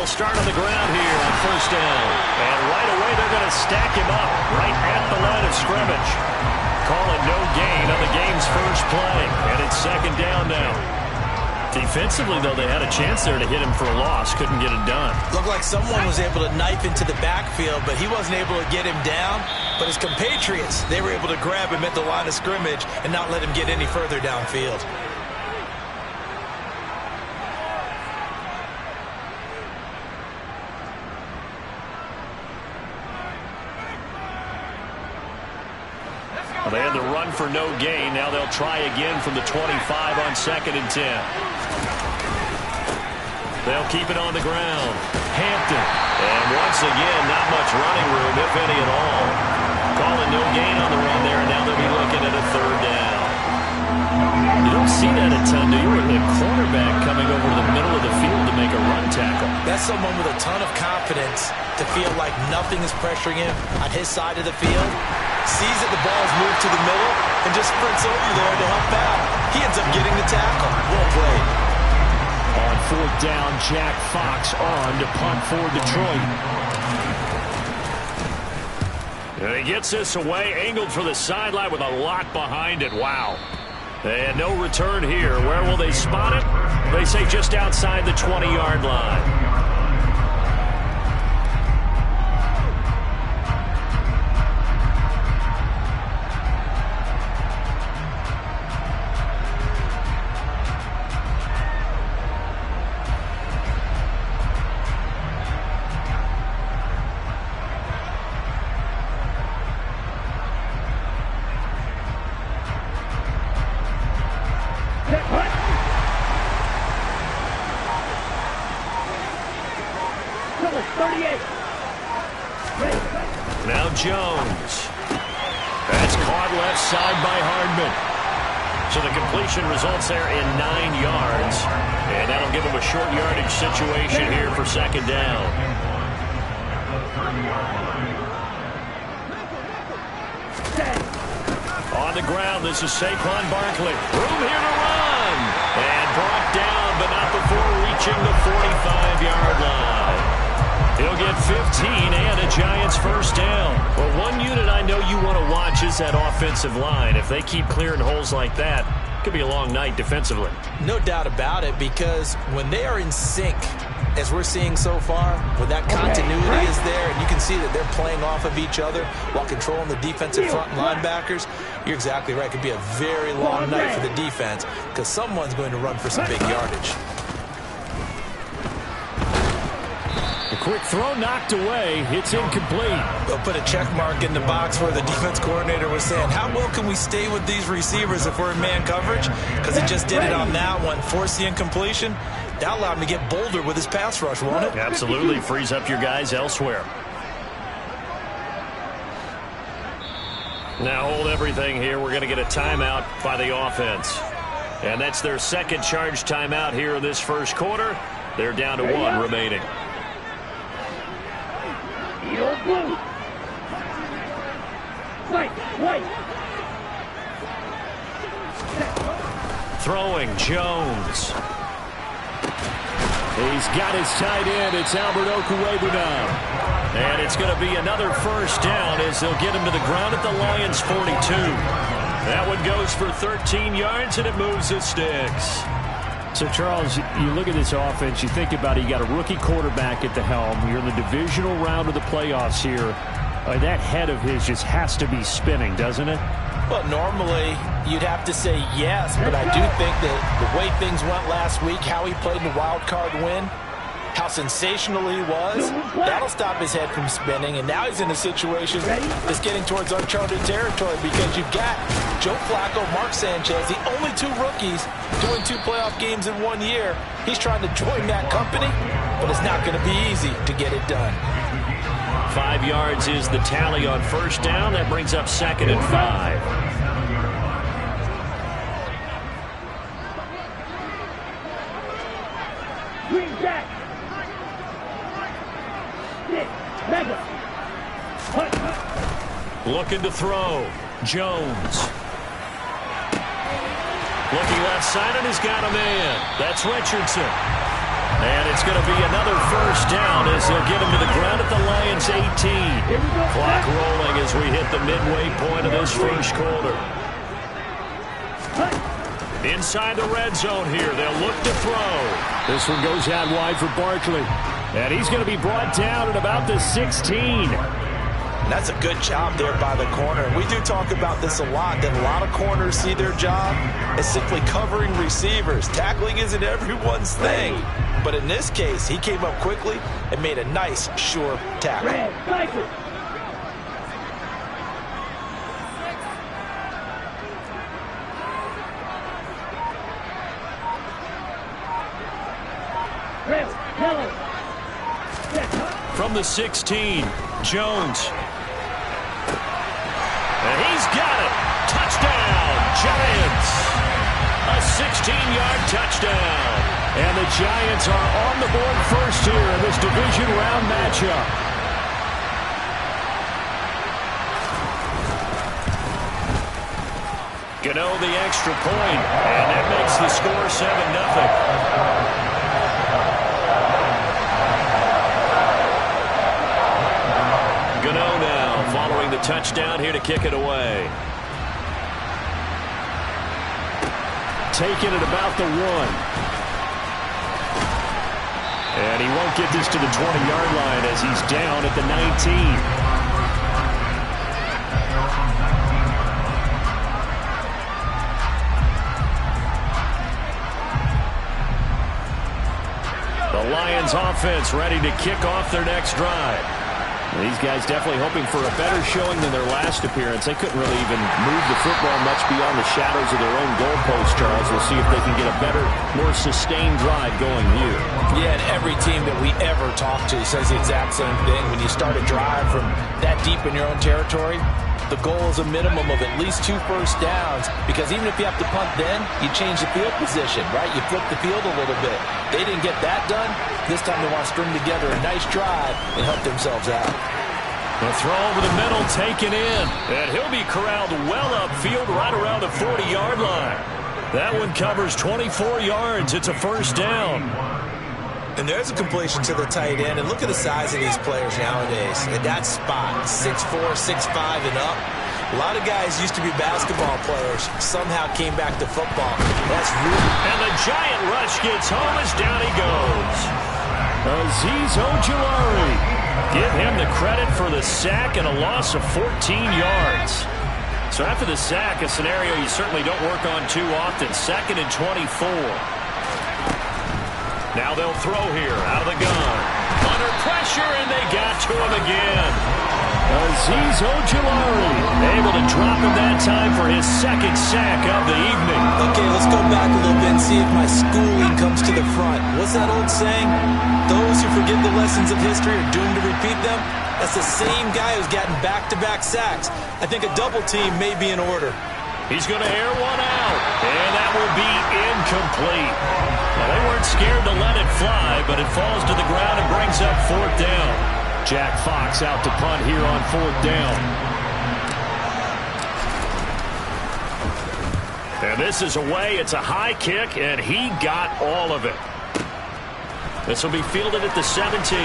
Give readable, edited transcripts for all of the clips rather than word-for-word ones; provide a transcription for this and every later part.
They'll start on the ground here on first down. And right away they're going to stack him up right at the line of scrimmage. Call it no gain on the game's first play. And it's second down now. Defensively, though, they had a chance there to hit him for a loss. Couldn't get it done. Looked like someone was able to knife into the backfield, but he wasn't able to get him down. But his compatriots, they were able to grab him at the line of scrimmage and not let him get any further downfield. Well, they had the run for no gain. Now they'll try again from the 25 on 2nd and 10. They'll keep it on the ground. Hampton. And once again, not much running room, if any at all. Calling no gain on the run there, and now they'll be looking at a third down. You don't see that a ton, do you? With the cornerback coming over to the middle of the field to make a run tackle. That's someone with a ton of confidence to feel like nothing is pressuring him on his side of the field. Sees that the ball's moved to the middle and just sprints over there to help out. He ends up getting the tackle. Well played. On fourth down, Jack Fox on to punt for Detroit. And he gets this away, angled for the sideline with a lot behind it. Wow. And no return here. Where will they spot it? They say just outside the 20-yard line. Now Jones. That's caught left side by Hardman. So the completion results there in 9 yards. And that'll give him a short yardage situation here for second down. On the ground, this is Saquon Barkley. Room here to run. And brought down, but not before reaching the 45-yard line. He'll get 15 and a Giants first down. Well, one unit I know you want to watch is that offensive line. If they keep clearing holes like that, it could be a long night defensively. No doubt about it, because when they are in sync, as we're seeing so far, when that continuity is there and you can see that they're playing off of each other while controlling the defensive front linebackers, you're exactly right. It could be a very long night for the defense because someone's going to run for some big yardage. A quick throw knocked away. It's incomplete. They'll put a check mark in the box where the defense coordinator was saying, how well can we stay with these receivers if we're in man coverage? Because he just did it on that one. Force the incompletion. That allowed him to get bolder with his pass rush, won't it? Absolutely. Frees up your guys elsewhere. Now hold everything here. We're going to get a timeout by the offense. And that's their second charge timeout here in this first quarter. They're down to 1 remaining. Throwing Jones. He's got his tight end. It's Albert Okwuegbunam now. And it's going to be another first down as they'll get him to the ground at the Lions' 42. That one goes for 13 yards, and it moves the sticks. So, Charles, you look at this offense, you think about it, you got a rookie quarterback at the helm. You're in the divisional round of the playoffs here. That head of his just has to be spinning, doesn't it? Well, normally you'd have to say yes, but I do think that the way things went last week, how he played in the wild card win, how sensational he was, that'll stop his head from spinning. And now he's in a situation that's getting towards uncharted territory because you've got Joe Flacco, Mark Sanchez, the only 2 rookies doing 2 playoff games in 1 year. He's trying to join that company, but it's not going to be easy to get it done. 5 yards is the tally on first down. That brings up second and 5. Green Jack. Looking to throw. Jones. Looking left side, and he's got a man. That's Richardson. And it's going to be another first down as they'll get him to the ground at the Lions' 18. Clock rolling as we hit the midway point of this first quarter. Inside the red zone here, they'll look to throw. This one goes out wide for Barkley. And he's going to be brought down at about the 16. That's a good job there by the corner. We do talk about this a lot, that a lot of corners see their job as simply covering receivers. Tackling isn't everyone's thing. But in this case, he came up quickly and made a nice, sure tackle. From the 16, Jones. And he's got it. Touchdown, Giants. A 16-yard touchdown. And the Giants are on the board first here in this division round matchup. Gano the extra point, and that makes the score 7-0. Gano now following the touchdown here to kick it away. Taking it about the 1. And he won't get this to the 20-yard line as he's down at the 19. The Lions offense ready to kick off their next drive. These guys definitely hoping for a better showing than their last appearance. They couldn't really even move the football much beyond the shadows of their own goalpost, Charles. We'll see if they can get a better, more sustained drive going here. Yeah, and every team that we ever talk to says the exact same thing. When you start a drive from that deep in your own territory, the goal is a minimum of at least 2 first downs, because even if you have to punt then, you change the field position, right? You flip the field a little bit. They didn't get that done. This time they want to string together a nice drive and help themselves out. The throw over the middle taken in, and he'll be corralled well upfield right around the 40-yard line. That one covers 24 yards. It's a first down. And there's a completion to the tight end. And look at the size of these players nowadays. At that spot, 6'4", 6'5", and up. A lot of guys used to be basketball players. Somehow came back to football. That's really... And the giant rush gets home as down he goes. Azeez Ojulari. Give him the credit for the sack and a loss of 14 yards. So after the sack, a scenario you certainly don't work on too often. 2nd and 24. Now they'll throw here out of the gun. Under pressure, and they got to him again. Azeez Ojulari able to drop him that time for his 2nd sack of the evening. Okay, let's go back a little bit and see if my schooling comes to the front. What's that old saying? Those who forget the lessons of history are doomed to repeat them. That's the same guy who's gotten back-to-back sacks. I think a double team may be in order. He's going to air one out, and that will be incomplete. Well, they weren't scared to let it fly, but it falls to the ground and brings up 4th down. Jack Fox out to punt here on 4th down. And this is away. It's a high kick, and he got all of it. This will be fielded at the 17.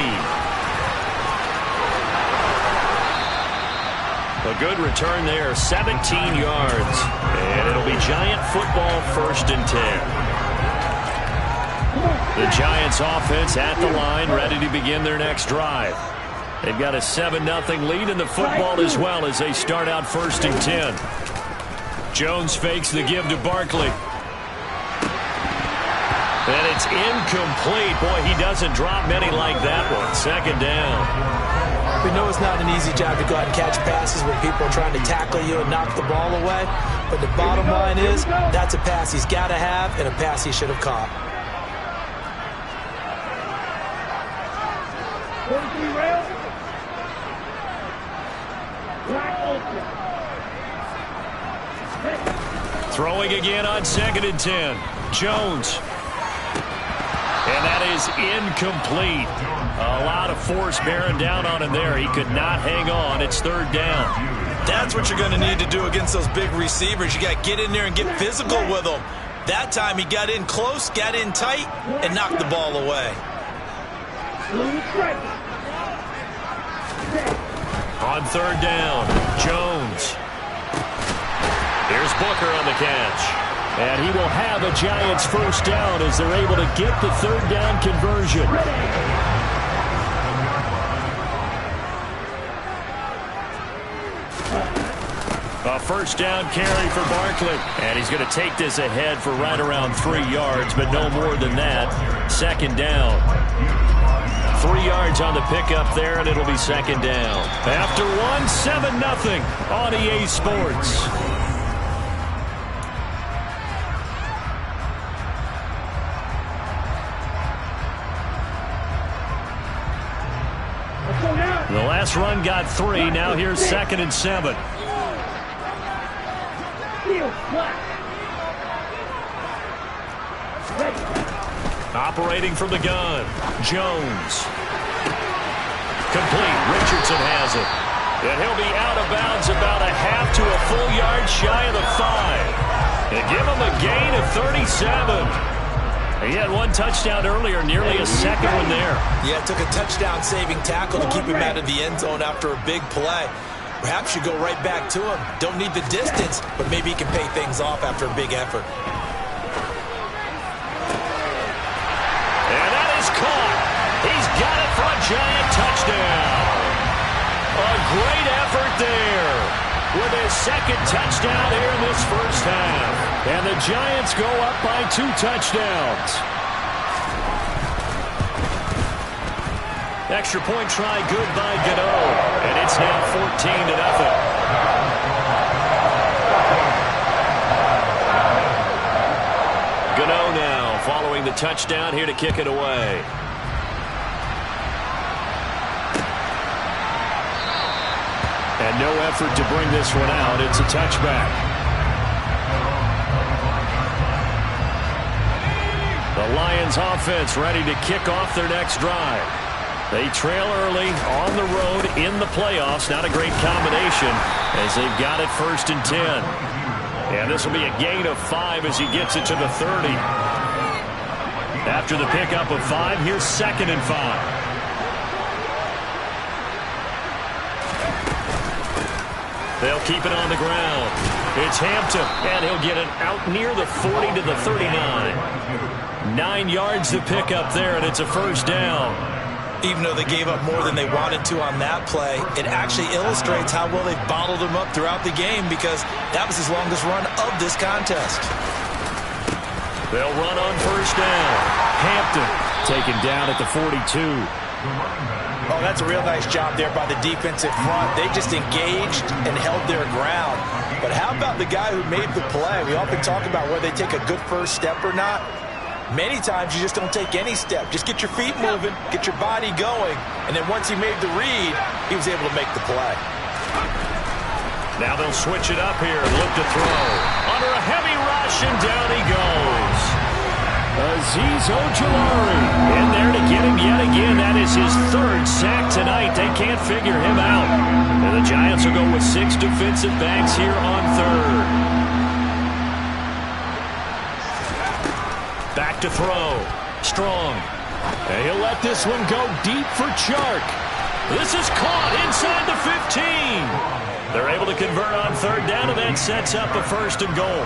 A good return there, 17 yards. And it'll be Giant football, 1st and 10. The Giants offense at the line, ready to begin their next drive. They've got a 7-0 lead in the football as well as they start out 1st and 10. Jones fakes the give to Barkley. And it's incomplete. Boy, he doesn't drop many like that one. 2nd down. We know it's not an easy job to go out and catch passes when people are trying to tackle you and knock the ball away. But the bottom line is, that's a pass he's got to have and a pass he should have caught. Throwing again on 2nd and 10. Jones. And that is incomplete. A lot of force bearing down on him there. He could not hang on. It's 3rd down. That's what you're going to need to do against those big receivers. You got to get in there and get physical with them. That time he got in close, got in tight, and knocked the ball away. On third down, Jones. Here's Booker on the catch. And he will have a Giants first down as they're able to get the third down conversion. A first down carry for Barkley. And he's going to take this ahead for right around 3 yards, but no more than that. Second down. 3 yards on the pickup there, and it'll be second down. After one, 7-0 on EA Sports. The last run got 3. Now here's 2nd and 7. Operating from the gun, Jones. Complete. Richardson has it. And he'll be out of bounds about a half to a full yard shy of the 5. And give him a gain of 37. He had one touchdown earlier, nearly a second one there. Yeah, it took a touchdown-saving tackle to keep him out of the end zone after a big play. Perhaps you go right back to him. Don't need the distance, but maybe he can pay things off after a big effort. And that is caught. He's got it for a Giant touchdown. A great effort there with his second touchdown here in this first half. And the Giants go up by 2 touchdowns. Extra point try good by Gano. And it's now 14-0. Gano now following the touchdown here to kick it away. And no effort to bring this one out. It's a touchback. The Lions offense ready to kick off their next drive. They trail early on the road in the playoffs. Not a great combination as they've got it 1st and 10. And this will be a gain of 5 as he gets it to the 30. After the pickup of 5, here's 2nd and 5. They'll keep it on the ground. It's Hampton, and he'll get it out near the 40 to the 39. 9 yards to pick up there, and it's a first down. Even though they gave up more than they wanted to on that play, it actually illustrates how well they've bottled him up throughout the game because that was his longest run of this contest. They'll run on first down. Hampton taken down at the 42. Oh, that's a real nice job there by the defensive front. They just engaged and held their ground. But how about the guy who made the play? We often talk about whether they take a good first step or not. Many times you just don't take any step. Just get your feet moving, get your body going, and then once he made the read, he was able to make the play. Now they'll switch it up here and look to throw. Under a heavy rush, and down he goes. Azeez Ojulari in there to get him yet again. That is his 3rd sack tonight. They can't figure him out. And the Giants will go with 6 defensive backs here on 3rd. Back to throw. Strong. And he'll let this one go deep for Chark. This is caught inside the 15. They're able to convert on 3rd down, and that sets up a 1st and goal.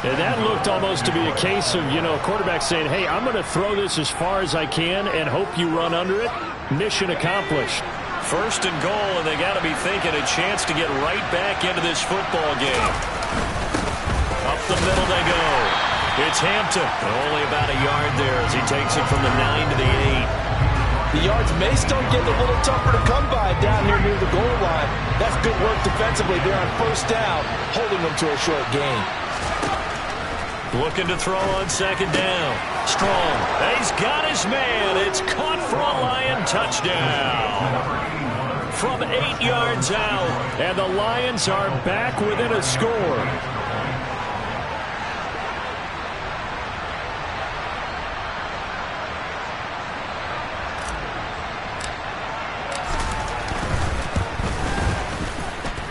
And that looked almost to be a case of, a quarterback saying, hey, I'm going to throw this as far as I can and hope you run under it. Mission accomplished. 1st and goal, and they got to be thinking a chance to get right back into this football game. Up the middle they go. It's Hampton. Only about a yard there as he takes it from the 9 to the 8. The yards may start getting a little tougher to come by down here near the goal line. That's good work defensively there on 1st down, holding them to a short gain. Looking to throw on 2nd down. Strong. He's got his man. It's caught for a Lion touchdown. From 8 yards out. And the Lions are back within a score.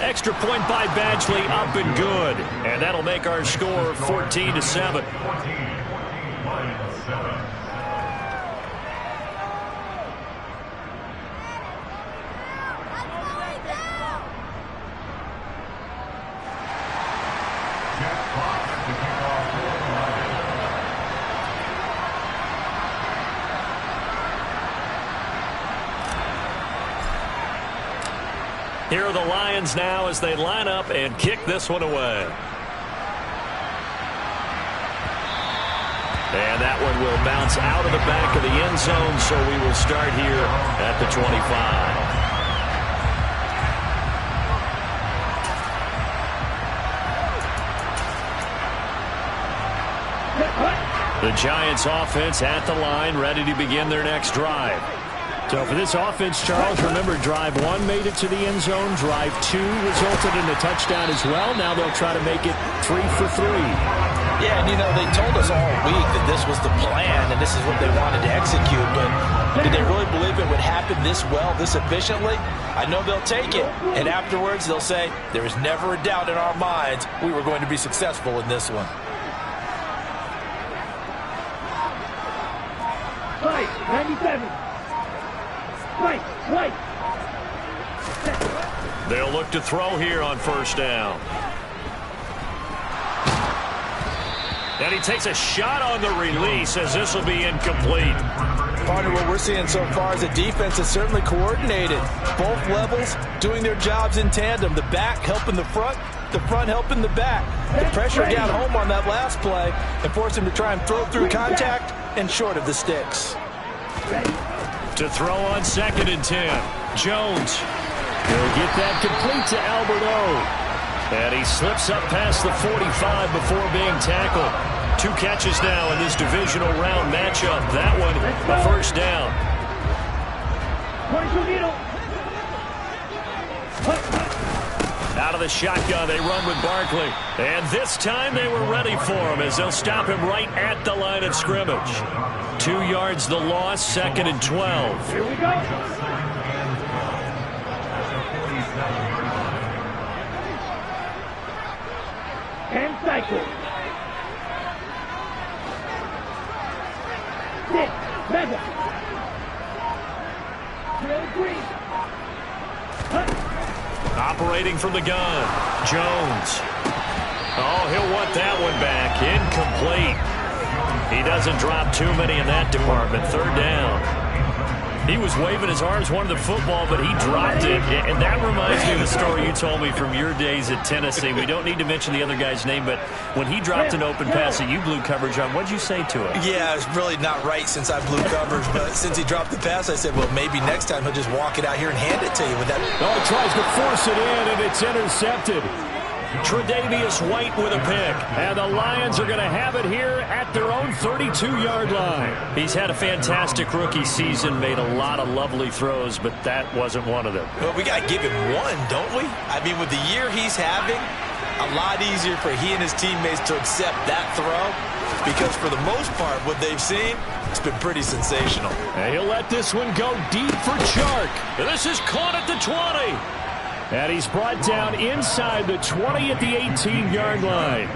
Extra point by Badgley, up and good. And that'll make our score 14-7. Here are the Lions now as they line up and kick this one away. And that one will bounce out of the back of the end zone, so we will start here at the 25. The Giants offense at the line, ready to begin their next drive. So for this offense, Charles, remember drive 1 made it to the end zone. Drive 2 resulted in a touchdown as well. Now they'll try to make it 3 for 3. Yeah, and you know, they told us all week that this was the plan and this is what they wanted to execute, but did they really believe it would happen this well, this efficiently? I know they'll take it, and afterwards they'll say, there is never a doubt in our minds we were going to be successful in this one. Right, 97. Right. They'll look to throw here on first down. And he takes a shot on the release as this will be incomplete. Partner, what we're seeing so far is the defense is certainly coordinated. Both levels doing their jobs in tandem. The back helping the front helping the back. The pressure got home on that last play and forced him to try and throw through contact and short of the sticks. To throw on 2nd and 10. Jones. He'll get that complete to Albert O. And he slips up past the 45 before being tackled. 2 catches now in this divisional round matchup. That one, a first down. Out of the shotgun, they run with Barkley. And this time they were ready for him as they'll stop him right at the line of scrimmage. 2 yards the loss, 2nd and 12. Here we go. And cycle. 6, mega. Green. Operating from the gun, Jones. Oh, he'll want that one back. Incomplete. He doesn't drop too many in that department. 3rd down. He was waving his arms, wanted the football, but he dropped it. And that reminds me of the story you told me from your days at Tennessee. We don't need to mention the other guy's name, but when he dropped an open pass that you blew coverage on, what'd you say to him? Yeah, it's really not right since I blew coverage, but since he dropped the pass, I said, well, maybe next time he'll just walk it out here and hand it to you with that. Oh, he tries to force it in, and it's intercepted. Tre'Davious White with a pick. And the Lions are going to have it here at their own 32-yard line. He's had a fantastic rookie season, made a lot of lovely throws, but that wasn't one of them. Well, we got to give him one, don't we? I mean, with the year he's having, a lot easier for he and his teammates to accept that throw because for the most part, what they've seen, it's been pretty sensational. And he'll let this one go deep for Chark. This is caught at the 20. And he's brought down inside the 20 at the 18-yard line.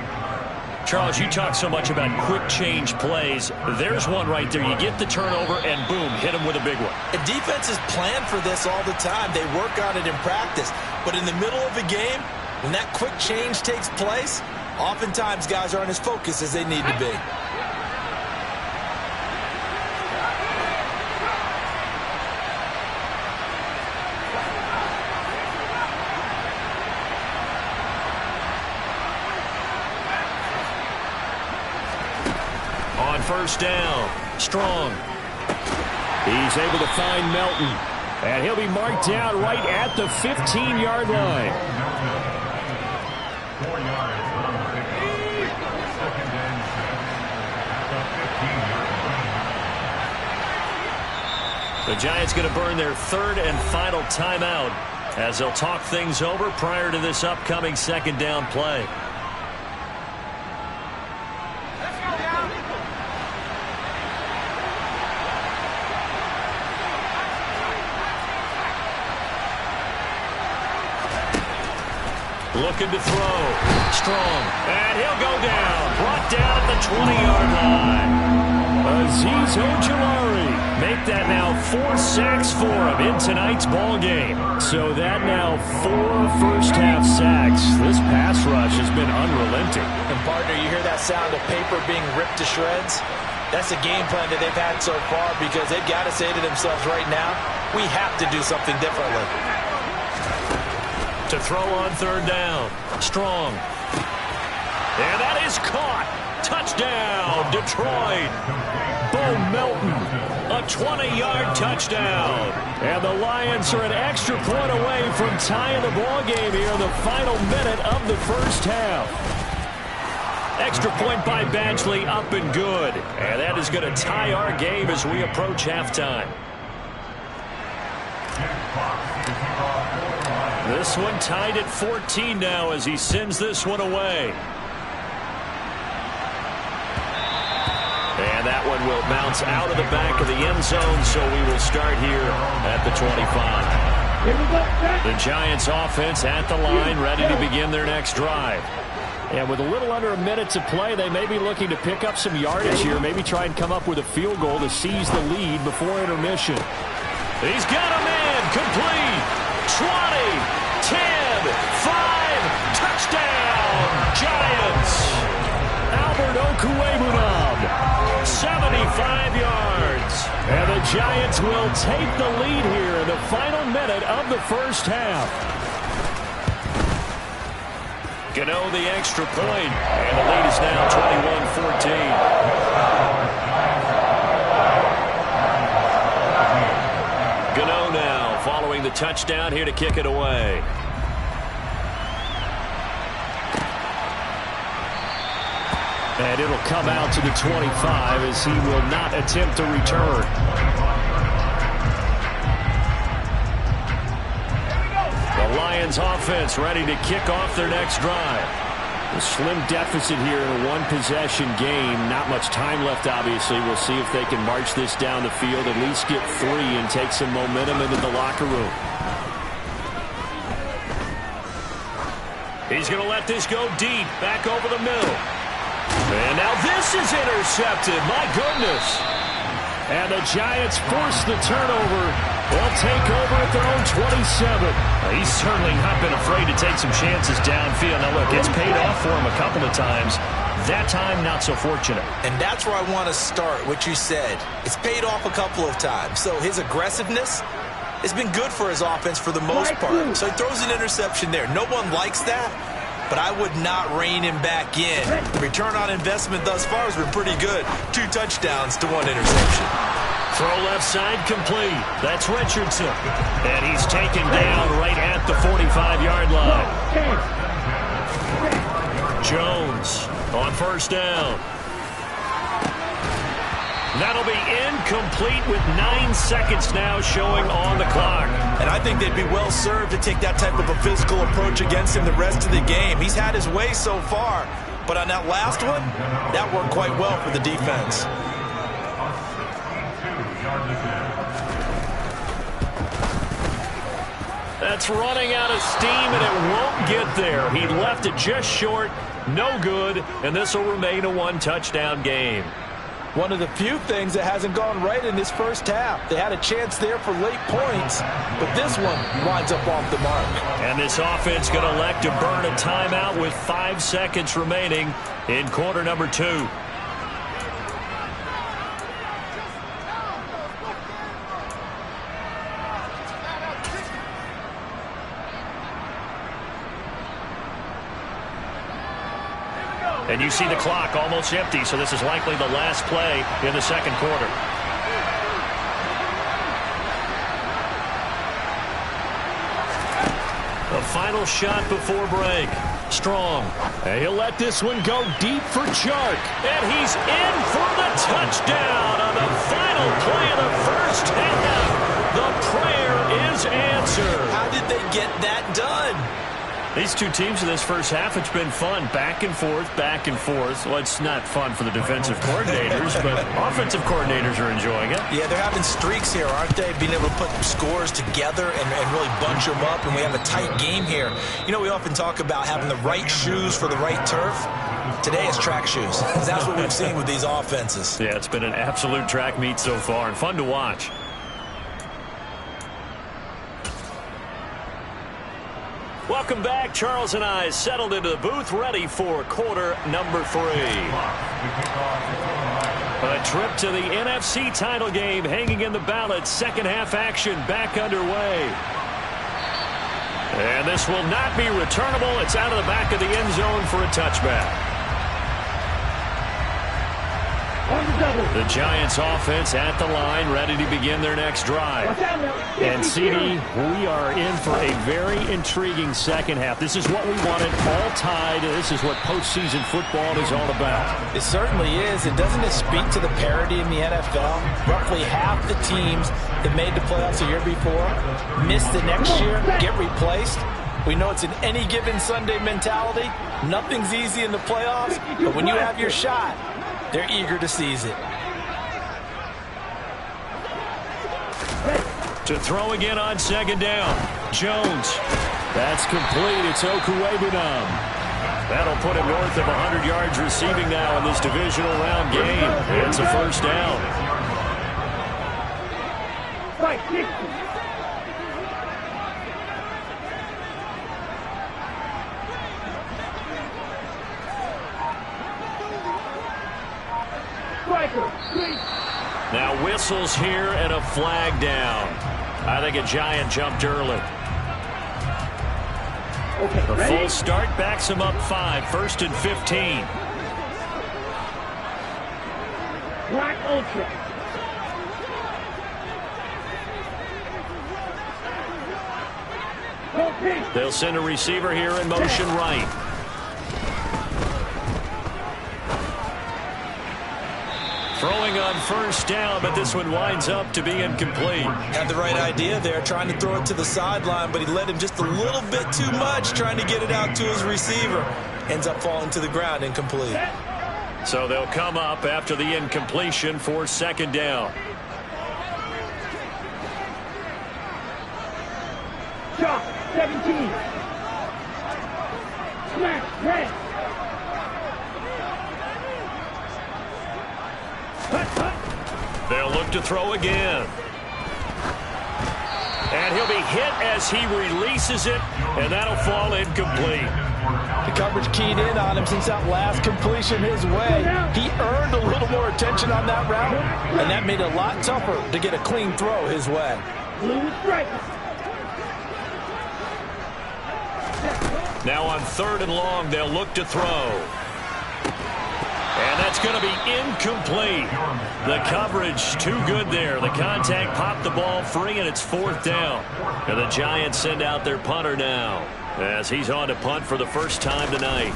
Charles, you talk so much about quick change plays. There's one right there. You get the turnover, and boom, hit him with a big one. And defenses plan for this all the time. They work on it in practice. But in the middle of a game, when that quick change takes place, oftentimes guys aren't as focused as they need to be. First down, Strong. He's able to find Melton. And he'll be marked down right at the 15-yard line. 4 yards on the 15. Second and 7 at the 15-yard line. The Giants going to burn their 3rd and final timeout as they'll talk things over prior to this upcoming 2nd down play. Looking to throw. Strong. And he'll go down. Brought down at the 20-yard line. Azeez Ojulari. Make that now 4 sacks for him in tonight's ball game. So that now 4 first-half sacks. This pass rush has been unrelenting. And, partner, you hear that sound of paper being ripped to shreds? That's a game plan that they've had so far because they've got to say to themselves right now, we have to do something differently. To throw on third down. Strong. And that is caught. Touchdown, Detroit. Bo Melton, a 20-yard touchdown. And the Lions are an extra point away from tying the ball game here in the final minute of the first half. Extra point by Badgley, up and good. And that is going to tie our game as we approach halftime. This one tied at 14 now as he sends this one away. And that one will bounce out of the back of the end zone, so we will start here at the 25. The Giants offense at the line, ready to begin their next drive. And with a little under a minute to play, they may be looking to pick up some yardage here, maybe try and come up with a field goal to seize the lead before intermission. He's got a man, complete, 20, 10, 5, touchdown, Giants. Albert Okwuegbunam, 75 yards. And the Giants will take the lead here in the final minute of the first half. Gano the extra point, and the lead is now 21-14. Gano now following the touchdown here to kick it away. And it'll come out to the 25 as he will not attempt to return. The Lions offense ready to kick off their next drive. A slim deficit here in a one-possession game. Not much time left, obviously. We'll see if they can march this down the field, at least get 3 and take some momentum into the locker room. He's going to let this go deep, back over the middle. And now this is intercepted. My goodness. And the Giants force the turnover. They'll take over at their own 27. He's certainly not been afraid to take some chances downfield. Now, look, it's paid off for him a couple of times. That time, not so fortunate. And that's where I want to start, what you said. It's paid off a couple of times. So his aggressiveness has been good for his offense for the most part. So he throws an interception there. No one likes that. But I would not rein him back in. Return on investment thus far has been pretty good. 2 touchdowns to 1 interception. Throw left side complete. That's Richardson. And he's taken down right at the 45-yard line. Jones on first down. That'll be incomplete with 9 seconds now showing on the clock. And I think they'd be well served to take that type of a physical approach against him the rest of the game. He's had his way so far. But on that last one, that worked quite well for the defense. That's running out of steam, and it won't get there. He left it just short, no good, and this will remain a 1-touchdown game. One of the few things that hasn't gone right in this first half. They had a chance there for late points, but this one winds up off the mark. And this offense going to elect to burn a timeout with 5 seconds remaining in quarter number 2. And you see the clock almost empty, so this is likely the last play in the second quarter. The final shot before break. Strong. And he'll let this one go deep for Chark. And he's in for the touchdown on the final play of the first half. The prayer is answered. How did they get that done? These two teams in this first half, it's been fun. Back and forth, back and forth. Well, it's not fun for the defensive coordinators, but offensive coordinators are enjoying it. Yeah, they're having streaks here, aren't they? Being able to put scores together and really bunch them up, and we have a tight game here. You know, we often talk about having the right shoes for the right turf. Today it's track shoes. That's what we've seen with these offenses. Yeah, it's been an absolute track meet so far, and fun to watch. Welcome back. Charles and I settled into the booth, ready for quarter number 3. A trip to the NFC title game hanging in the balance. Second half action back underway. And this will not be returnable. It's out of the back of the end zone for a touchback. The Giants offense at the line, ready to begin their next drive. And CD, we are in for a very intriguing second half. This is what we wanted, all tied. This is what postseason football is all about. It certainly is. And doesn't it speak to the parity in the NFL? Roughly half the teams that made the playoffs a year before miss the next year, get replaced. We know it's an any given Sunday mentality. Nothing's easy in the playoffs, but when you have your shot, they're eager to seize it. To throw again on second down. Jones. That's complete. It's Okuwebunam. That'll put him north of 100 yards receiving now in this divisional round game. It's a first down. Now whistles here and a flag down. I think a Giant jumped early. The full start backs him up 5, 1st and 15. Black Ultra. They'll send a receiver here in motion right. Throwing on first down, but this one winds up to be incomplete. Had the right idea there, trying to throw it to the sideline, but he led him just a little bit too much, trying to get it out to his receiver. Ends up falling to the ground, incomplete. So they'll come up after the incompletion for second down. Shot, 17. Smash, red. They'll look to throw again. And he'll be hit as he releases it, and that'll fall incomplete. The coverage keyed in on him since that last completion his way. He earned a little more attention on that route, and that made it a lot tougher to get a clean throw his way. Blue strike. Now on 3rd and long, they'll look to throw. And that's going to be incomplete. The coverage too good there. The contact popped the ball free, and it's 4th down. And the Giants send out their punter now as he's on to punt for the first time tonight.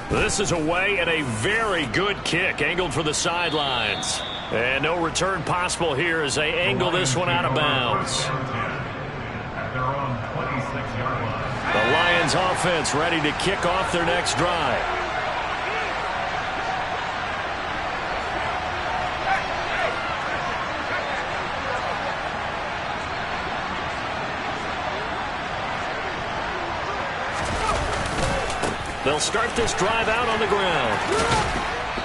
This is away and a very good kick angled for the sidelines. And no return possible here as they angle this one out of bounds. The Lions offense ready to kick off their next drive. They'll start this drive out on the ground.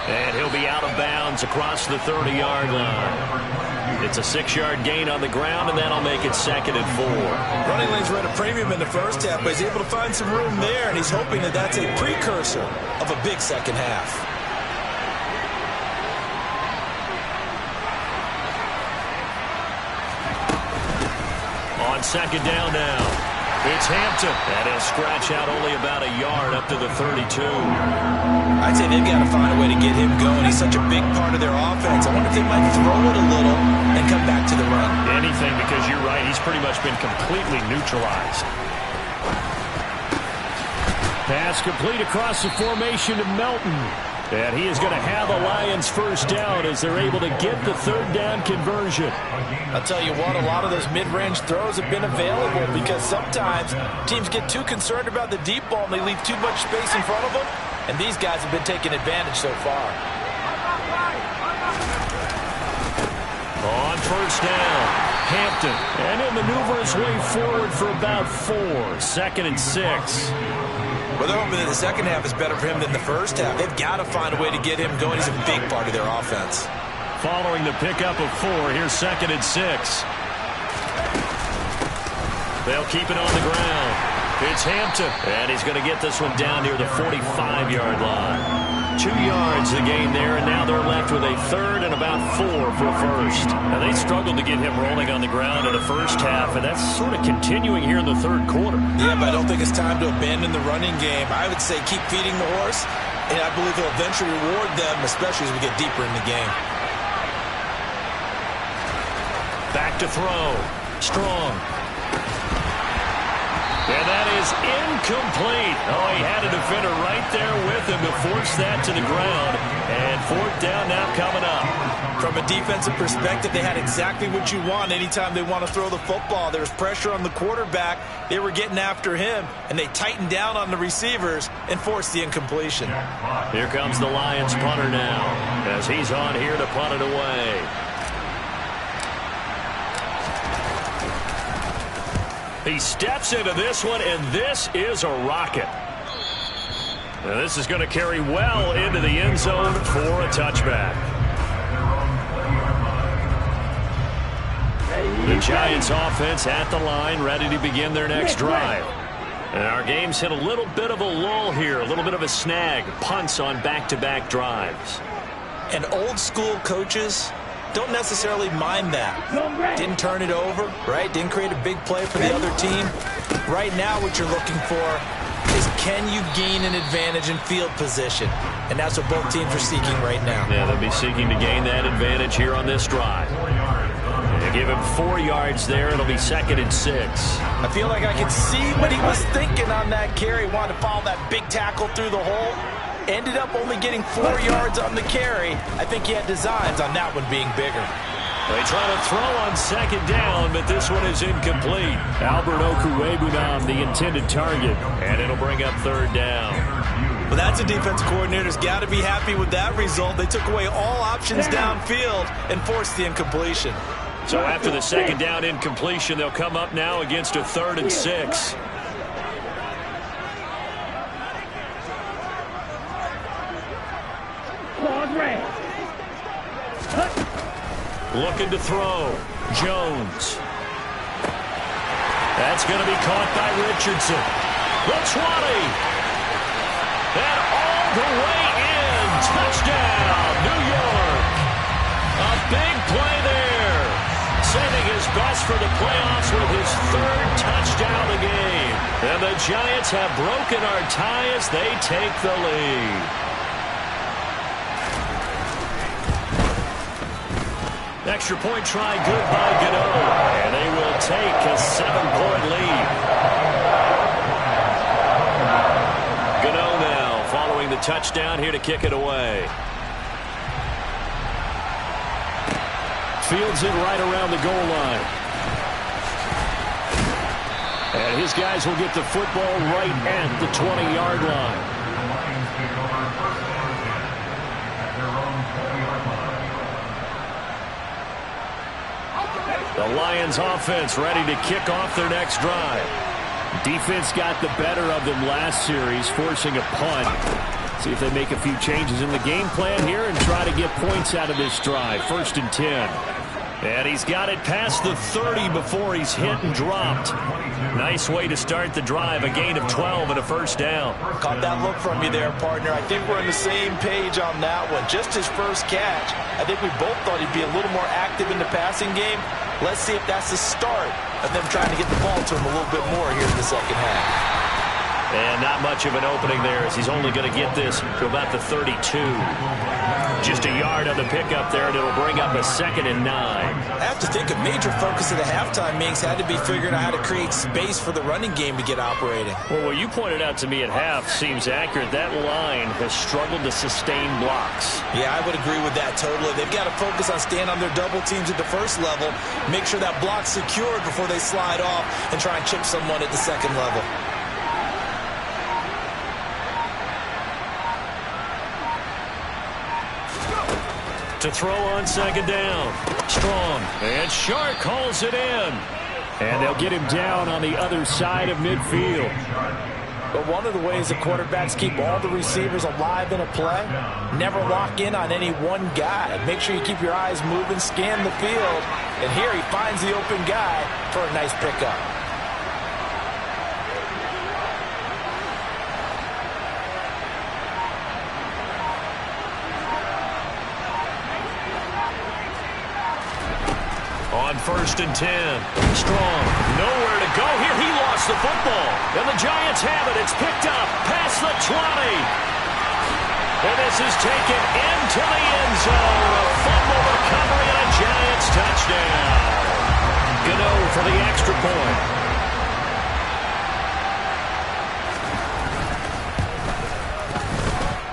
And he'll be out of bounds across the 30-yard line. It's a 6-yard gain on the ground, and that'll make it 2nd and 4. Running lanes were at a premium in the first half, but he's able to find some room there, and he's hoping that that's a precursor of a big second half. On second down now. It's Hampton, and he'll scratch out only about a yard up to the 32. I'd say they've got to find a way to get him going. He's such a big part of their offense. I wonder if they might throw it a little and come back to the run. Anything, because you're right. He's pretty much been completely neutralized. Pass complete across the formation to Melton. And he is going to have a Lions first down as they're able to get the 3rd down conversion. I'll tell you what, a lot of those mid-range throws have been available because sometimes teams get too concerned about the deep ball and they leave too much space in front of them. And these guys have been taking advantage so far. On first down, Hampton. And he'll maneuver his way forward for about 4. 2nd and 6. Well, they're hoping that the second half is better for him than the first half. They've got to find a way to get him going. He's a big part of their offense. Following the pickup of 4, here's 2nd and 6. They'll keep it on the ground. It's Hampton, and he's going to get this one down near the 45-yard line. 2 yards the gain there, and now they're left with a third and about 4 for a first. Now, they struggled to get him rolling on the ground in the first half, and that's sort of continuing here in the third quarter. Yeah, but I don't think it's time to abandon the running game. I would say keep feeding the horse, and I believe he'll eventually reward them, especially as we get deeper in the game. Back to throw. Strong. And that is incomplete. Oh, he had a defender right there with him to force that to the ground. And 4th down now coming up. From a defensive perspective, they had exactly what you want anytime they want to throw the football. There was pressure on the quarterback. They were getting after him, and they tightened down on the receivers and forced the incompletion. Here comes the Lions punter now as he's on here to punt it away. He steps into this one, and this is a rocket. Now, this is going to carry well into the end zone for a touchback. The Giants offense at the line, ready to begin their next drive. And our game's hit a little bit of a lull here, a little bit of a snag. Punts on back-to-back drives. And old-school coaches don't necessarily mind that. Didn't turn it over, right? Didn't create a big play for the other team. Right now what you're looking for is, can you gain an advantage in field position? And that's what both teams are seeking right now. Yeah, they'll be seeking to gain that advantage here on this drive. They give him 4 yards there. It'll be 2nd and 6. I feel like I can see what he was thinking on that carry. Wanted to follow that big tackle through the hole. Ended up only getting 4 yards on the carry. I think he had designs on that one being bigger. They try to throw on 2nd down, but this one is incomplete. Albert Okwuegbunam, the intended target, and it'll bring up 3rd down. Well, that's a defense coordinator's got to be happy with that result. They took away all options downfield and forced the incompletion. So after the 2nd down incompletion, they'll come up now against a 3rd and 6. Looking to throw. Jones. That's going to be caught by Richardson. The 20. And all the way in. Touchdown, New York. A big play there. Saving his best for the playoffs with his 3rd touchdown of the game. And the Giants have broken our tie as they take the lead. Extra point try good by Gano. And they will take a 7-point lead. Gano now following the touchdown here to kick it away. Fields it right around the goal line. And his guys will get the football right at the 20-yard line. The Lions offense ready to kick off their next drive. Defense got the better of them last series, forcing a punt. See if they make a few changes in the game plan here and try to get points out of this drive. 1st and 10. And he's got it past the 30 before he's hit and dropped. Nice way to start the drive. A gain of 12 and a 1st down. Caught that look from you there, partner. I think we're on the same page on that one. Just his first catch. I think we both thought he'd be a little more active in the passing game. Let's see if that's the start of them trying to get the ball to him a little bit more here in the 2nd half. And not much of an opening there as he's only going to get this to about the 32. Just a yard on the pickup there, and it'll bring up a 2nd and 9. I have to think a major focus of the halftime meetings had to be figuring out how to create space for the running game to get operating. Well, what you pointed out to me at half seems accurate. That line has struggled to sustain blocks. Yeah, I would agree with that totally. They've got to focus on staying on their double teams at the 1st level, make sure that block's secured before they slide off and try and chip someone at the 2nd level. To throw on 2nd down. Strong. And Shark calls it in. And they'll get him down on the other side of midfield. But one of the ways the quarterbacks keep all the receivers alive in a play, never lock in on any one guy. Make sure you keep your eyes moving, scan the field. And here he finds the open guy for a nice pickup. 1st and 10. Strong, nowhere to go here. He lost the football. And the Giants have it. It's picked up past the 20. And this is taken into the end zone. A fumble recovery and a Giants touchdown. Gano for the extra point.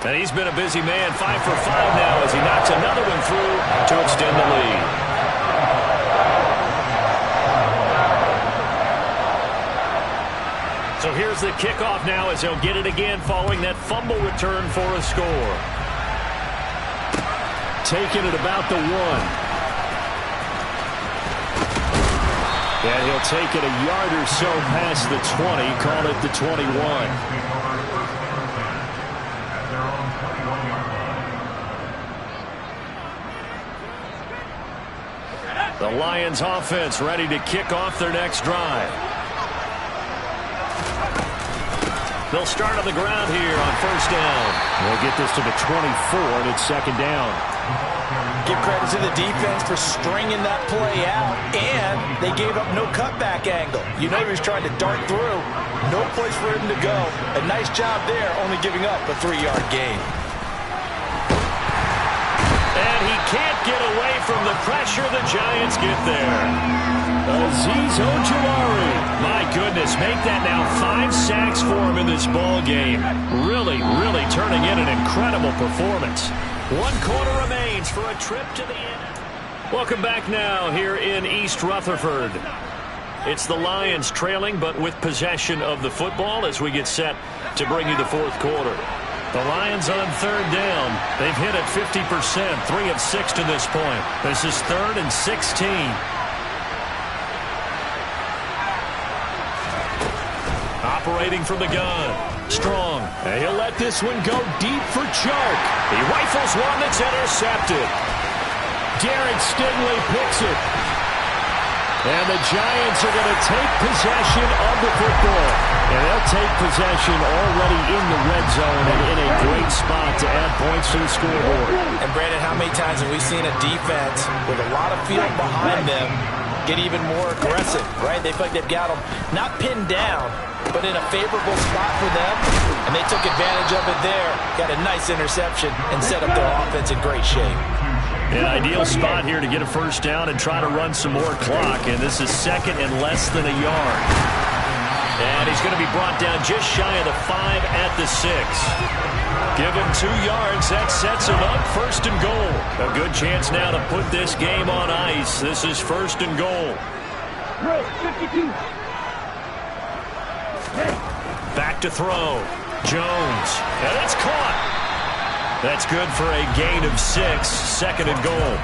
And he's been a busy man, 5 for 5 now as he knocks another one through to extend the lead. So here's the kickoff now as he'll get it again following that fumble return for a score. Taking it about the 1. And he'll take it a yard or so past the 20, call it the 21. The Lions offense ready to kick off their next drive. They'll start on the ground here on 1st down. They'll get this to the 24, and it's 2nd down. Give credit to the defense for stringing that play out, and they gave up no cutback angle. You know he was trying to dart through. No place for him to go. A nice job there, only giving up a 3-yard gain. And he can't get away from the pressure. The Giants get there. Azeez Ojulari. My goodness, make that now 5 sacks for him in this ball game. Really, really turning in an incredible performance. 1 quarter remains for a trip to the end. Welcome back now here in East Rutherford. It's the Lions trailing, but with possession of the football as we get set to bring you the 4th quarter. The Lions on 3rd down. They've hit it 50%, 3 of 6 to this point. This is 3rd and 16. Operating from the gun. Strong. And he'll let this one go deep for choke. He rifles one that's intercepted. Derek Stingley picks it. And the Giants are going to take possession of the football. And they'll take possession already in the red zone and in a great spot to add points to the scoreboard. And Brandon, how many times have we seen a defense with a lot of field behind them get even more aggressive, right? They feel like they've got them not pinned down, but in a favorable spot for them. And they took advantage of it there. Got a nice interception and set up their offense in great shape. An ideal spot here to get a 1st down and try to run some more clock. And this is 2nd and less than a yard. And he's going to be brought down just shy of the 5 at the 6. Give him 2 yards. That sets him up 1st and goal. A good chance now to put this game on ice. This is 1st and goal. 52. Back to throw. Jones. And it's caught. That's good for a gain of 6. 2nd and goal.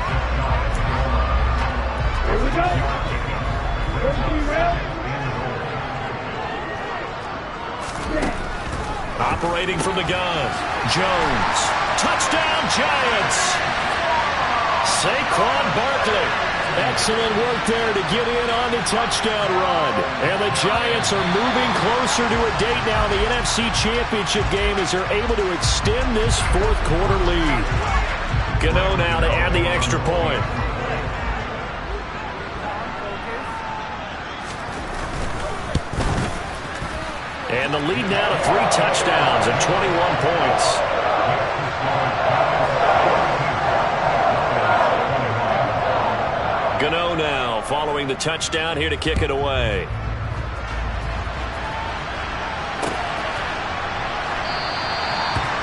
Here we go. 33 rail. Operating from the gun. Jones. Touchdown, Giants. Saquon Barkley. Excellent work there to get in on the touchdown run. And the Giants are moving closer to a date now in the NFC Championship game as they're able to extend this 4th quarter lead. Gano now to add the extra point. And the lead now to 3 touchdowns and 21 points. Gano now following the touchdown here to kick it away.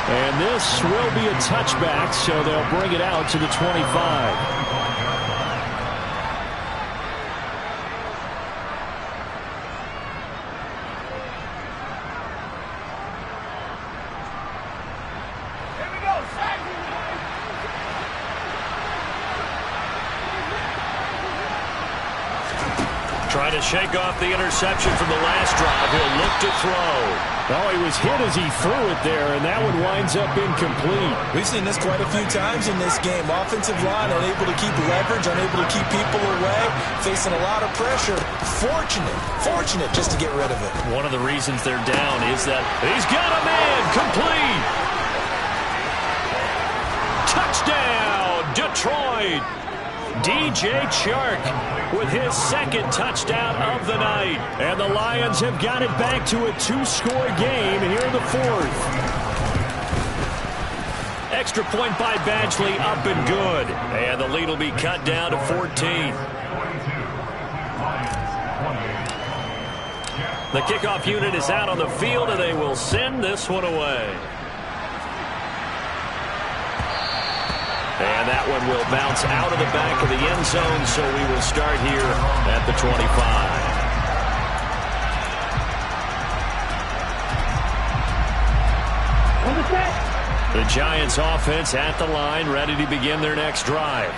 And this will be a touchback, so they'll bring it out to the 25. Trying to shake off the interception from the last drive. He'll look to throw. Oh, he was hit as he threw it there, and that one winds up incomplete. We've seen this quite a few times in this game. Offensive line unable to keep leverage, unable to keep people away, facing a lot of pressure. Fortunate just to get rid of it. One of the reasons they're down is that he's got a man complete. Touchdown, Detroit. DJ Chark with his second touchdown of the night. And the Lions have got it back to a 2-score game here in the fourth. Extra point by Badgley, up and good. And the lead will be cut down to 14. The kickoff unit is out on the field, and they will send this one away. And that one will bounce out of the back of the end zone, so we will start here at the 25. The Giants offense at the line, ready to begin their next drive.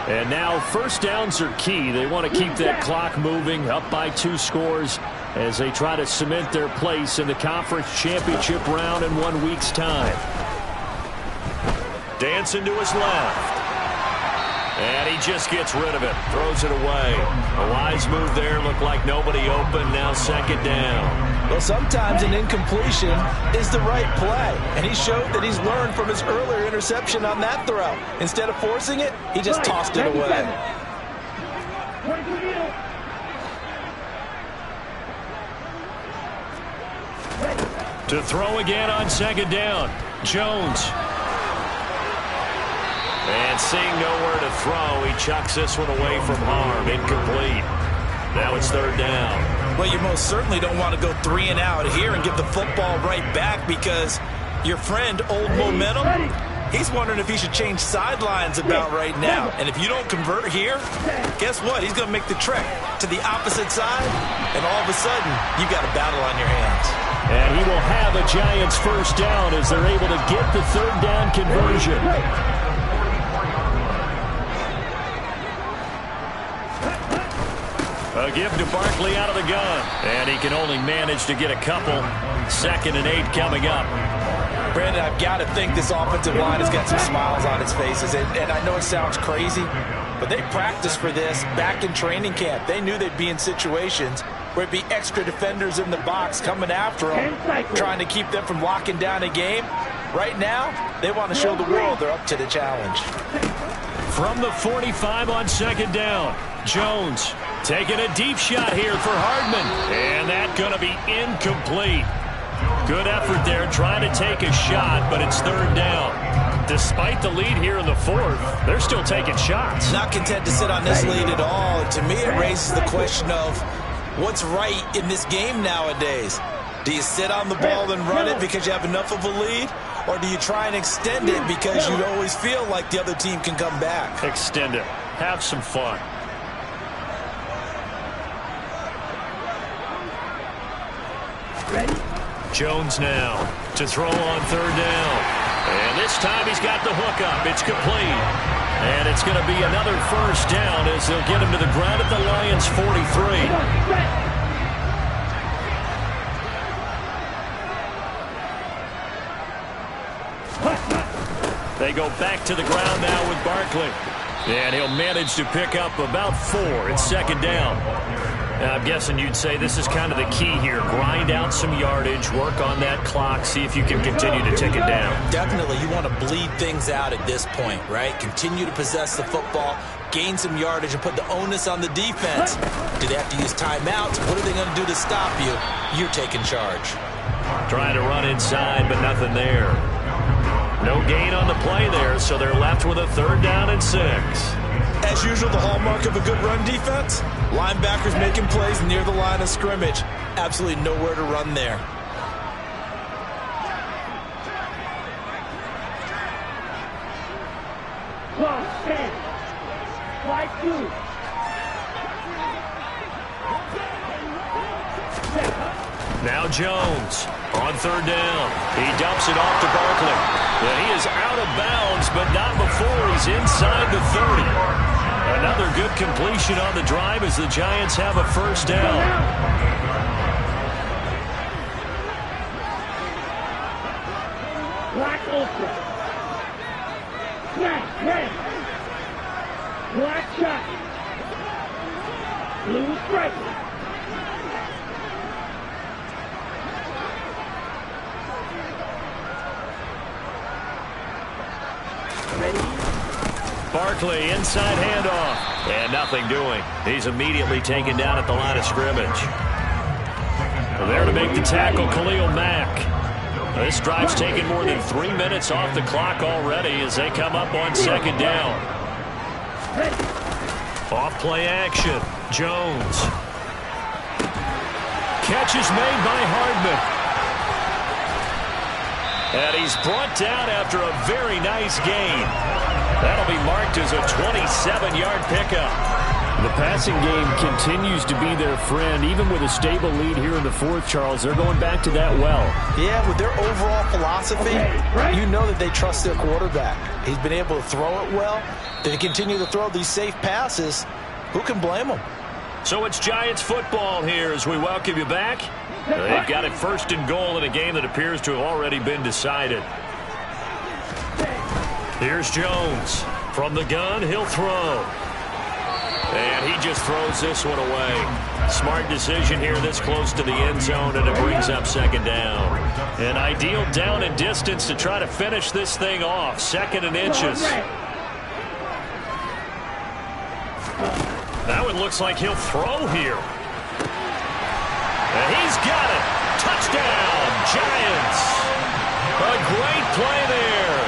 And now first downs are key. They want to keep that clock moving, up by 2 scores as they try to cement their place in the conference championship round in 1 week's time. Dancing to his left. And he just gets rid of it, throws it away. A wise move there, looked like nobody open, now second down. Well, sometimes an incompletion is the right play, and he showed that he's learned from his earlier interception on that throw. Instead of forcing it, he just tossed it away. To throw again on second down, Jones. And seeing nowhere to throw, he chucks this one away from harm, incomplete. Now it's third down. Well, you most certainly don't want to go 3 and out here and give the football right back, because your friend, Old Momentum, he's wondering if he should change sidelines about right now. And if you don't convert here, guess what? He's going to make the trek to the opposite side, and all of a sudden, you've got a battle on your hands. And he will have a Giants first down as they're able to get the third down conversion. A give to Barkley out of the gun. And he can only manage to get a couple. 2nd and 8 coming up. Brandon, I've got to think this offensive line has got some smiles on its faces. And I know it sounds crazy, but they practiced for this back in training camp. They knew they'd be in situations where it'd be extra defenders in the box coming after them, trying to keep them from locking down a game. Right now, they want to show the world they're up to the challenge. From the 45 on second down, Jones taking a deep shot here for Hardman. And that's going to be incomplete. Good effort there trying to take a shot, but it's third down. Despite the lead here in the fourth, they're still taking shots. Not content to sit on this lead at all. And to me, it raises the question of what's right in this game nowadays. Do you sit on the ball and run it because you have enough of a lead? Or do you try and extend it because you always feel like the other team can come back? Extend it. Have some fun. Jones now to throw on third down. And this time he's got the hook up. It's complete. And it's going to be another first down as they'll get him to the ground at the Lions' 43. They go back to the ground now with Barkley. And he'll manage to pick up about 4. It's second down. Now, I'm guessing you'd say this is kind of the key here. Grind out some yardage, work on that clock, see if you can continue to tick it down. Definitely. You want to bleed things out at this point, right? Continue to possess the football, gain some yardage, and put the onus on the defense. Do they have to use timeouts? What are they going to do to stop you? You're taking charge. Trying to run inside, but nothing there. No gain on the play there, so they're left with a third down and 6. As usual, the hallmark of a good run defense, linebackers making plays near the line of scrimmage. Absolutely nowhere to run there. Now Jones on third down. He dumps it off to Barkley. But he is out of bounds, but not before he's inside the 30. Another good completion on the drive as the Giants have a first down. Black ultra. Black red. Black shot. Blue stripe. Ready? Barkley, inside handoff. And nothing doing. He's immediately taken down at the line of scrimmage. There to make the tackle, Khalil Mack. This drive's taken more than 3 minutes off the clock already as they come up on second down. Off play action. Jones. Catch is made by Hardman. And he's brought down after a very nice gain. That'll be marked as a 27-yard pickup. The passing game continues to be their friend. Even with a stable lead here in the fourth, Charles, they're going back to that well. Yeah, with their overall philosophy, you know that they trust their quarterback. He's been able to throw it well. They continue to throw these safe passes. Who can blame them? So it's Giants football here as we welcome you back. They've got it first and goal in a game that appears to have already been decided. Here's Jones. From the gun, he'll throw. And he just throws this one away. Smart decision here this close to the end zone, and it brings up second down. An ideal down and distance to try to finish this thing off. Second and inches. Now it looks like he'll throw here. And he's got it. Touchdown, Giants. A great play there.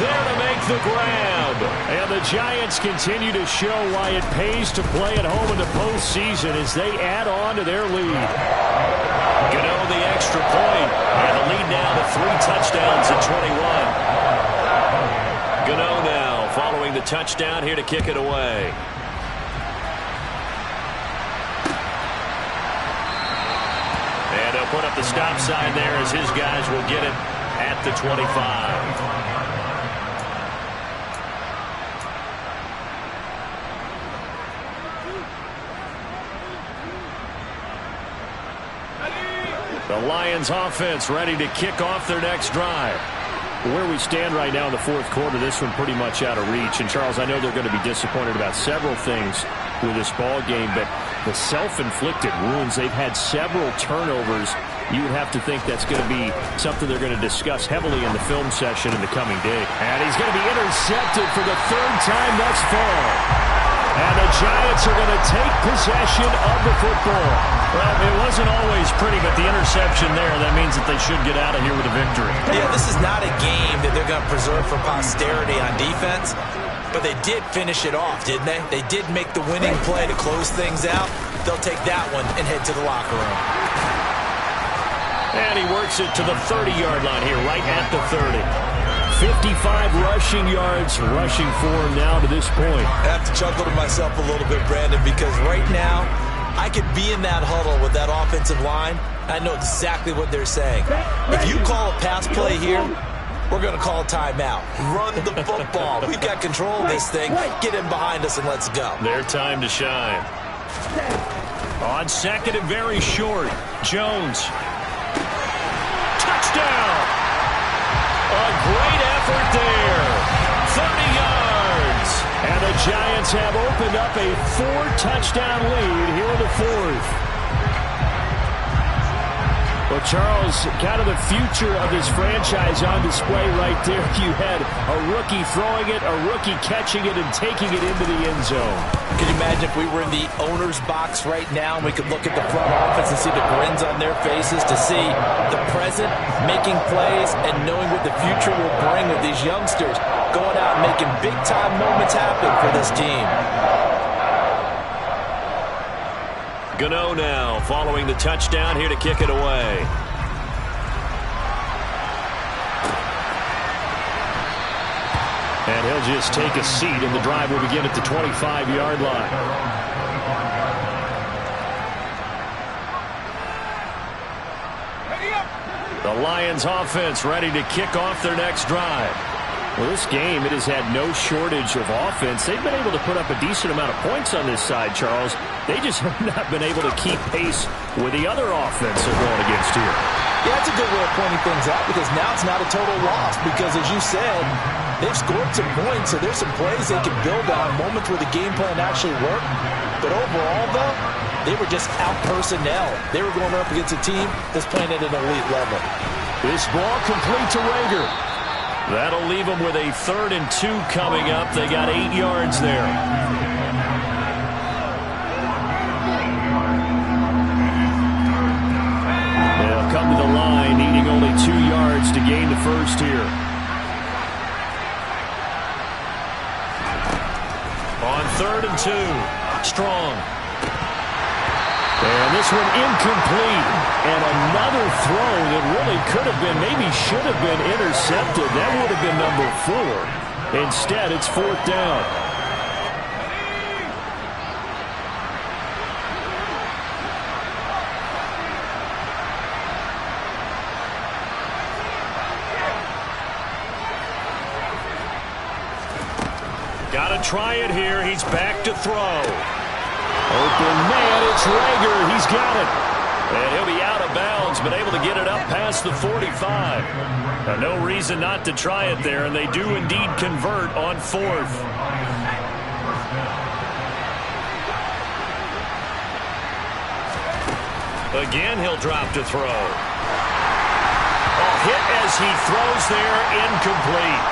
There to make the grab. And the Giants continue to show why it pays to play at home in the postseason as they add on to their lead. Gano the extra point. And the lead now to 3 touchdowns at 21. Gano now following the touchdown here to kick it away. And they'll put up the stop sign there as his guys will get it at the 25. The Lions offense ready to kick off their next drive. Where we stand right now in the fourth quarter, this one pretty much out of reach. And, Charles, I know they're going to be disappointed about several things with this ball game, but the self-inflicted wounds, they've had several turnovers. You would have to think that's going to be something they're going to discuss heavily in the film session in the coming day. And he's going to be intercepted for the 3rd time thus far. And the Giants are going to take possession of the football. Well, it wasn't always pretty, but the interception there, that means that they should get out of here with a victory. Yeah, this is not a game that they're going to preserve for posterity on defense, but they did finish it off, didn't they? They did make the winning play to close things out. They'll take that one and head to the locker room. And he works it to the 30-yard line here, right at the 30. 55 rushing yards, rushing for him now to this point. I have to chuckle to myself a little bit, Brandon, because right now I could be in that huddle with that offensive line. I know exactly what they're saying. If you call a pass play here, we're going to call a timeout. Run the football. We've got control of this thing. Get in behind us and let's go. Their time to shine. On second and very short, Jones. Touchdown! A great effort there. 30 yards. And the Giants have opened up a 4-touchdown lead here in the fourth. Well, Charles, kind of the future of this franchise on display right there. You had a rookie throwing it, a rookie catching it, and taking it into the end zone. Can you imagine if we were in the owner's box right now and we could look at the front office and see the grins on their faces, to see the present making plays and knowing what the future will bring with these youngsters going out and making big-time moments happen for this team. Gano now following the touchdown here to kick it away. And he'll just take a seat, and the drive will begin at the 25-yard line. The Lions offense ready to kick off their next drive. Well, this game, it has had no shortage of offense. They've been able to put up a decent amount of points on this side, Charles. They just have not been able to keep pace with the other offense they're going against here. Yeah, that's a good way of pointing things out, because now it's not a total loss, because as you said, they've scored some points, so there's some plays they can build on, moments where the game plan actually worked. But overall, though, they were just out personnel. They were going up against a team that's playing at an elite level. This ball complete to Rager. That'll leave them with a 3rd and 2 coming up. They got 8 yards there. They'll come to the line, needing only 2 yards to gain the first here. On 3rd and 2, Strong. And this one incomplete. And another throw that really could have been, maybe should have been intercepted. That would have been number 4. Instead, it's 4th down. Got to try it here. He's back to throw. Open man, it's Rager. He's got it. And he'll be out of bounds, but able to get it up past the 45. Now, no reason not to try it there, and they do indeed convert on 4th. Again, he'll drop to throw. Hit as he throws there, incomplete.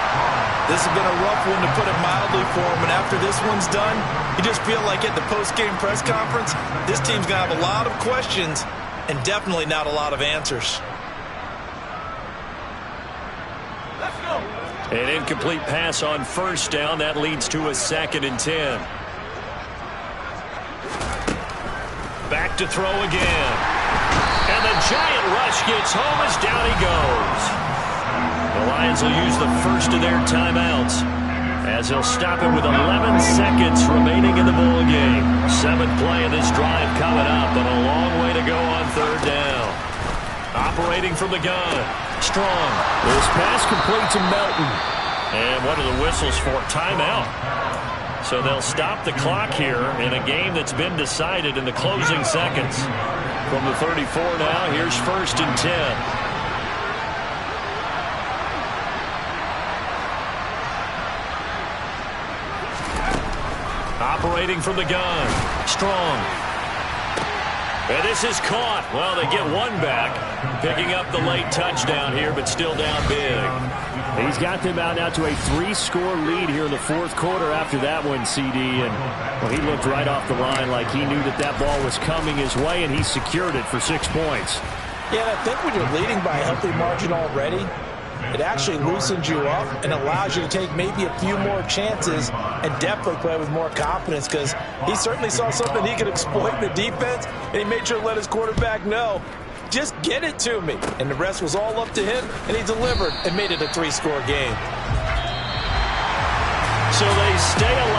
This has been a rough one, to put it mildly, for him. And after this one's done, you just feel like at the post-game press conference, this team's going to have a lot of questions and definitely not a lot of answers. Let's go. An incomplete pass on 1st down. That leads to a 2nd and 10. Back to throw again. And the giant rush gets home as down he goes. The Lions will use the first of their timeouts as they'll stop it with 11 seconds remaining in the ball game. 7th play of this drive coming up, and a long way to go on 3rd down. Operating from the gun, Strong. This pass complete to Melton. And what are the whistles for? Timeout. So they'll stop the clock here in a game that's been decided in the closing seconds. From the 34 now, here's 1st and 10. Operating from the gun, Strong. And this is caught. Well, they get one back, picking up the late touchdown here, but still down big. He's got them out now to a 3-score lead here in the 4th quarter after that one, CD. And well, he looked right off the line like he knew that that ball was coming his way, and he secured it for 6 points. Yeah, and I think when you're leading by a healthy margin already, it actually loosens you up and allows you to take maybe a few more chances and definitely play with more confidence, because he certainly saw something he could exploit in the defense, and he made sure to let his quarterback know, just get it to me. And the rest was all up to him, and he delivered and made it a 3-score game. So they stay alive.